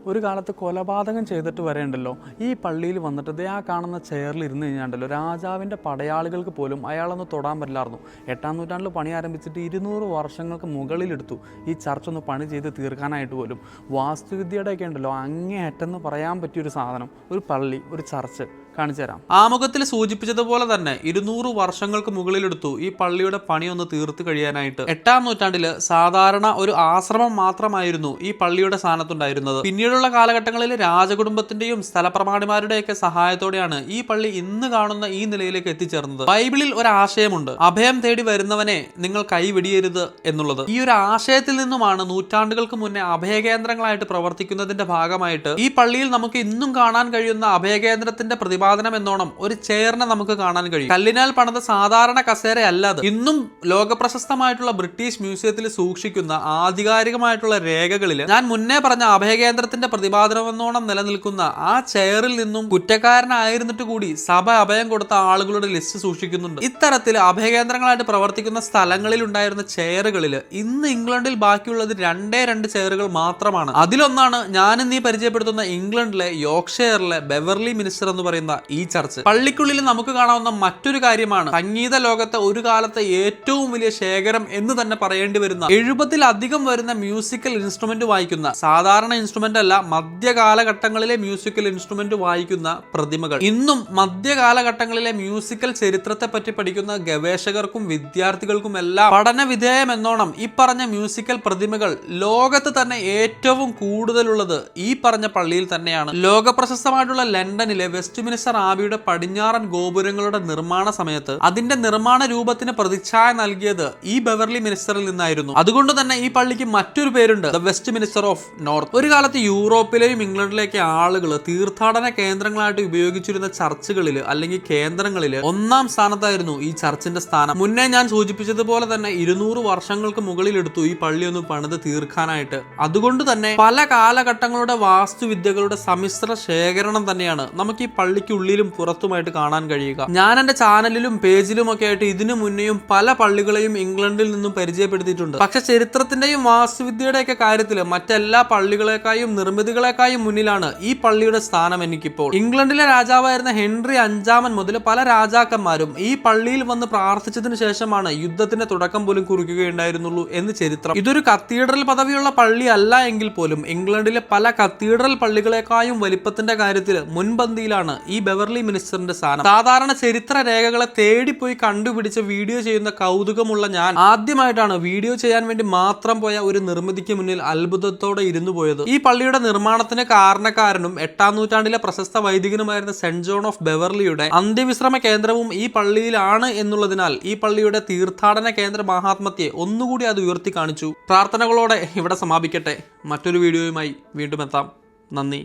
ഒരു കാലത്ത് കൊലപാതകം ചെയ്തിട്ട് വരേണ്ടല്ലോ ഈ പള്ളിയിൽ വന്നിട്ട് ദേ ആ കാണുന്ന ചെയറിൽ ഇരുന്ന് കഴിഞ്ഞാണ്ടല്ലോ രാജാവിൻ്റെ പടയാളികൾക്ക് പോലും അയാളൊന്ന് തൊടാൻ പറ്റില്ലായിരുന്നു. 8-ാം നൂറ്റാണ്ടിൽ പണി ആരംഭിച്ചിട്ട് 200 വർഷങ്ങൾക്ക് മുകളിലെടുത്തു ഈ ചർച്ച് ഒന്ന് പണി ചെയ്ത് തീർക്കാനായിട്ട് പോലും. വാസ്തുവിദ്യയുടെയൊക്കെ ഉണ്ടല്ലോ അങ്ങേയറ്റെന്ന് പറയാൻ പറ്റിയൊരു സാധനം, ഒരു പള്ളി, ഒരു ചർച്ച് കാണിച്ചു തരാം. ആമുഖത്തിൽ സൂചിപ്പിച്ചതുപോലെ തന്നെ 200 വർഷങ്ങൾക്ക് മുകളിലെടുത്തു ഈ പള്ളിയുടെ പണിയൊന്ന് തീർത്ത് കഴിയാനായിട്ട്. 8-ാം നൂറ്റാണ്ടിൽ സാധാരണ ഒരു ആശ്രമം മാത്രമായിരുന്നു ഈ പള്ളിയുടെ സ്ഥാനത്തുണ്ടായിരുന്നത്. പിന്നീടുള്ള കാലഘട്ടങ്ങളിൽ രാജകുടുംബത്തിന്റെയും സ്ഥലപ്രമാണിമാരുടെയൊക്കെ സഹായത്തോടെയാണ് ഈ പള്ളി ഇന്ന് കാണുന്ന ഈ നിലയിലേക്ക് എത്തിച്ചേർന്നത്. ബൈബിളിൽ ഒരു ആശയമുണ്ട്, അഭയം തേടി വരുന്നവനെ നിങ്ങൾ കൈവിടിയരുത് എന്നുള്ളത്. ഈ ഒരു ആശയത്തിൽ നിന്നുമാണ് നൂറ്റാണ്ടുകൾക്ക് മുന്നേ അഭയകേന്ദ്രങ്ങളായിട്ട് പ്രവർത്തിക്കുന്നതിന്റെ ഭാഗമായിട്ട് ഈ പള്ളിയിൽ നമുക്ക് ഇന്നും കാണാൻ കഴിയുന്ന അഭയകേന്ദ്രത്തിന്റെ പ്രതിപാദനം എന്നോണം ഒരു ചെയറിനെ നമുക്ക് കാണാൻ കഴിയും. കല്ലിനാൽ പണിത സാധാരണ കസേരയല്ല അത്. ഇന്നും ലോകപ്രശസ്തമായിട്ടുള്ള ബ്രിട്ടീഷ് മ്യൂസിയത്തിൽ സൂക്ഷിക്കുന്ന ആധികാരികമായിട്ടുള്ള രേഖകളിൽ ഞാൻ മുന്നേ പറഞ്ഞ അഭയകേന്ദ്രത്തിന്റെ പ്രതിപാദനം എന്നോണം നിലനിൽക്കുന്ന ആ ചെയറിൽ നിന്നും കുറ്റക്കാരനായിരുന്നിട്ട് കൂടി സഭ അഭയം കൊടുത്ത ആളുകളുടെ ലിസ്റ്റ് സൂക്ഷിക്കുന്നുണ്ട്. ഇത്തരത്തിൽ അഭയകേന്ദ്രങ്ങളായിട്ട് പ്രവർത്തിക്കുന്ന സ്ഥലങ്ങളിൽ ഉണ്ടായിരുന്ന ചെയറുകളിൽ ഇന്ന് ഇംഗ്ലണ്ടിൽ ബാക്കിയുള്ളത് 2 ചെയറുകൾ മാത്രമാണ്. അതിലൊന്നാണ് ഞാനിന്ന് ഈ പരിചയപ്പെടുത്തുന്ന ഇംഗ്ലണ്ടിലെ യോർക്ക്ഷയറിലെ ബെവർലി മിനിസ്റ്റർ എന്ന് പറയുന്ന ഈ ചർച്ച്. പള്ളിക്കുള്ളിൽ നമുക്ക് കാണാവുന്ന മറ്റൊരു കാര്യമാണ് സംഗീത ലോകത്തെ ഒരു കാലത്തെ ഏറ്റവും വലിയ ശേഖരം എന്ന് തന്നെ പറയേണ്ടി വരുന്ന 70-ലധികം വരുന്ന മ്യൂസിക്കൽ ഇൻസ്ട്രുമെന്റ് വായിക്കുന്ന, സാധാരണ ഇൻസ്ട്രുമെന്റ് അല്ല, മധ്യകാലഘട്ടങ്ങളിലെ മ്യൂസിക്കൽ ഇൻസ്ട്രുമെന്റ് വായിക്കുന്ന പ്രതിമകൾ. ഇന്നും മധ്യകാലഘട്ടങ്ങളിലെ മ്യൂസിക്കൽ ചരിത്രത്തെ പറ്റി പഠിക്കുന്ന ഗവേഷകർക്കും വിദ്യാർത്ഥികൾക്കും എല്ലാം പഠന വിധേയം എന്നോണം ഈ പറഞ്ഞ മ്യൂസിക്കൽ പ്രതിമകൾ ലോകത്ത് തന്നെ ഏറ്റവും കൂടുതലുള്ളത് ഈ പറഞ്ഞ പള്ളിയിൽ തന്നെയാണ്. ലോകപ്രശസ്തമായിട്ടുള്ള ലണ്ടനിലെ വെസ്റ്റ് മിനിസ്റ്റർ ആബിയുടെ പടിഞ്ഞാറൻ ഗോപുരങ്ങളുടെ നിർമ്മാണ സമയത്ത് അതിന്റെ നിർമ്മാണ രൂപത്തിന് പ്രതിച്ഛായ നൽകിയത് ഈ ബെവർലി മിനിസ്റ്ററിൽ നിന്നായിരുന്നു. അതുകൊണ്ട് തന്നെ ഈ പള്ളിക്ക് മറ്റൊരു പേരുണ്ട്, the west minister of north. ഒരു കാലത്ത് യൂറോപ്പിലെയും ഇംഗ്ലണ്ടിലേക്ക് ആളുകൾ തീർത്ഥാടന കേന്ദ്രങ്ങളായിട്ട് ഉപയോഗിച്ചിരുന്ന ചർച്ചുകളിൽ അല്ലെങ്കിൽ കേന്ദ്രങ്ങളിൽ 1-ാം സ്ഥാനത്തായിരുന്നു ഈ ചർച്ചിന്റെ സ്ഥാനം. മുന്നേ ഞാൻ സൂചിപ്പിച്ചതുപോലെ തന്നെ 200 വർഷങ്ങൾക്ക് മുകളിലെടുത്തു ഈ പള്ളി ഒന്ന് പണിത് തീർക്കാനായിട്ട്. അതുകൊണ്ട് തന്നെ പല കാലഘട്ടങ്ങളുടെ വാസ്തുവിദ്യകളുടെ സമ്മിശ്ര ശേഖരണം തന്നെയാണ് നമുക്ക് ഈ പള്ളിക്കുള്ളിലും പുറത്തുമായിട്ട് കാണാൻ കഴിയുക. ഞാൻ എന്റെ ചാനലിലും പേജിലും ഒക്കെ ആയിട്ട് ഇതിനു മുന്നേയും പല പള്ളികളെയും ഇംഗ്ലണ്ടിൽ നിന്നും പരിചയപ്പെടുത്തിയിട്ടുണ്ട്. പക്ഷെ ചരിത്രത്തിന്റെയും വാസ്തുവിദ്യയുടെയൊക്കെ കാര്യത്തിൽ മറ്റെല്ലാ പള്ളികളെക്കായും നിർമ്മിതികളെക്കായും മുന്നിലാണ് ഈ പള്ളിയുടെ സ്ഥാനം എനിക്കിപ്പോൾ. ഇംഗ്ലണ്ടിലെ രാജാവായിരുന്ന ഹെൻറി 5-ാമൻ മുതൽ പല രാജാക്കന്മാരും ഈ പള്ളിയിൽ വന്ന് പ്രാർത്ഥിച്ചതിന് ശേഷമാണ് യുദ്ധത്തിന്റെ തുടക്കം പോലും കുറിക്കുകയുണ്ടായിരുന്നുള്ളൂ എന്ന് ചരിത്രം. ഇതൊരു കത്തീഡ്രൽ പദവിയുള്ള പള്ളി അല്ല എങ്കിൽ പോലും ഇംഗ്ലണ്ടിലെ പല കത്തീഡ്രൽ പള്ളികളെക്കായും വലിപ്പത്തിന്റെ കാര്യത്തിൽ മുൻപന്തിയിലാണ് ഈ ബെവർലി മിനിസ്റ്ററിന്റെ സ്ഥാനം. സാധാരണ ചരിത്ര രേഖകളെ തേടിപ്പോയി കണ്ടുപിടിച്ച് വീഡിയോ ചെയ്യുന്ന കൗതുകമുള്ള ഞാൻ ആദ്യമായിട്ടാണ് വീഡിയോ ചെയ്യാൻ വേണ്ടി മാത്രം പോയ ഒരു നിർമ്മിതിക്ക് മുന്നിൽ അത്ഭുതത്തോടെ ഇരുന്നു പോയത്. ഈ പള്ളിയുടെ നിർമ്മാണത്തിന് കാരണക്കാരനും 8-ാം നൂറ്റാണ്ടിലെ പ്രശസ്ത വൈദികനുമായിരുന്ന സെന്റ് ജോൺ ഓഫ് ബെവർലിയുടെ അന്ത്യവിശ്രമ കേന്ദ്രവും ഈ പള്ളിയിലാണ് എന്നുള്ളതിനാൽ ഈ പള്ളിയുടെ തീർത്ഥാടന കേന്ദ്ര മഹാത്മ്യത്തെ ഒന്നുകൂടി അത് ഉയർത്തി കാണിച്ചു. പ്രാർത്ഥനകളോടെ ഇവിടെ സമാപിക്കട്ടെ. മറ്റൊരു വീഡിയോയുമായി വീണ്ടും എത്താം. നന്ദി.